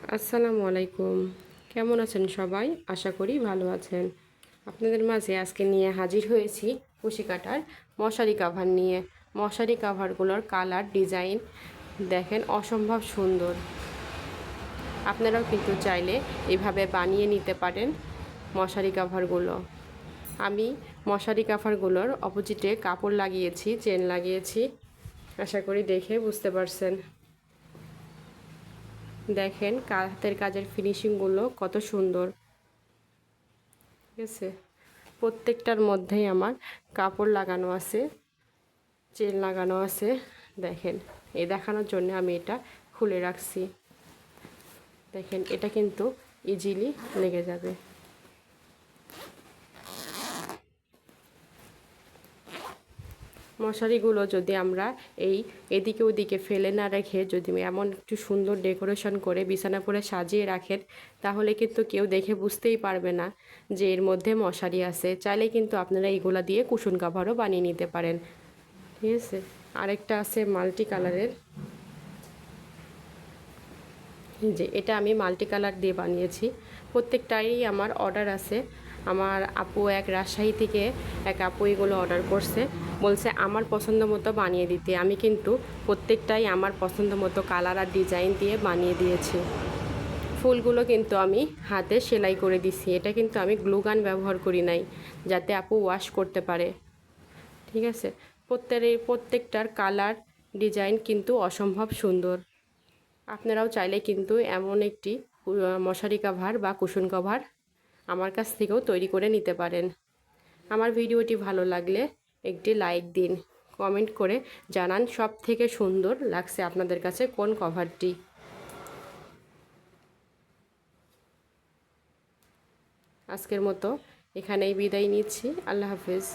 আসসালামু আলাইকুম। কেমন আছেন সবাই? আশা করি ভালো আছেন। আপনাদের মাঝে আজকে নিয়ে হাজির হয়েছি কুশি কাটার মশারি কাভার নিয়ে। মশারি কাভারগুলোর কালার ডিজাইন দেখেন অসম্ভব সুন্দর। আপনারাও কিন্তু চাইলে এভাবে বানিয়ে নিতে পারেন মশারি কাভারগুলো। আমি মশারি কাভারগুলোর অপোজিটে কাপড় লাগিয়েছি, চেন লাগিয়েছি। আশা করি দেখে বুঝতে পারছেন। দেখেন হাতের কাজের ফিনিশিংগুলো কত সুন্দর, ঠিক আছে। প্রত্যেকটার মধ্যেই আমার কাপড় লাগানো আছে, চেন লাগানো আছে। দেখেন এই দেখানোর জন্য আমি এটা খুলে রাখছি। দেখেন এটা কিন্তু ইজিলি লেগে যাবে। মশারিগুলো যদি আমরা এদিকে ওদিকে ফেলে না রেখে যদি এমন একটু সুন্দর ডেকোরেশন করে বিছানা করে সাজিয়ে রাখেন, তাহলে কিন্তু কেউ দেখে বুঝতেই পারবে না যে এর মধ্যে মশারি আছে। চাইলে কিন্তু আপনারা এইগুলা দিয়ে কুশন কাভারও বানিয়ে নিতে পারেন, ঠিক আছে। আরেকটা আছে মাল্টি কালারের, যে এটা আমি মাল্টি কালার দিয়ে বানিয়েছি। প্রত্যেকটাই আমার অর্ডার আছে। আমার আপু এক রাজশাহী থেকে এক আপু এগুলো অর্ডার করছে, বলছে আমার পছন্দ মতো বানিয়ে দিতে। আমি কিন্তু প্রত্যেকটাই আমার পছন্দ মতো কালার আর ডিজাইন দিয়ে বানিয়ে দিয়েছি। ফুলগুলো কিন্তু আমি হাতে সেলাই করে দিছি। এটা কিন্তু আমি গ্লু গান ব্যবহার করি নাই, যাতে আপু ওয়াশ করতে পারে, ঠিক আছে। প্রত্যেকটার কালার ডিজাইন কিন্তু অসম্ভব সুন্দর। আপনারাও চাইলে কিন্তু এমন একটি মশারি কাভার বা কুশন কভার আমার কাছ থেকেও তৈরি করে নিতে পারেন। আমার ভিডিওটি ভালো লাগলে একটি লাইক দিন, কমেন্ট করে জানান সব থেকে সুন্দর লাগছে আপনাদের কাছে কোন কভারটি। আজকের মতো এখানেই বিদায় নিচ্ছি। আল্লাহ হাফেজ।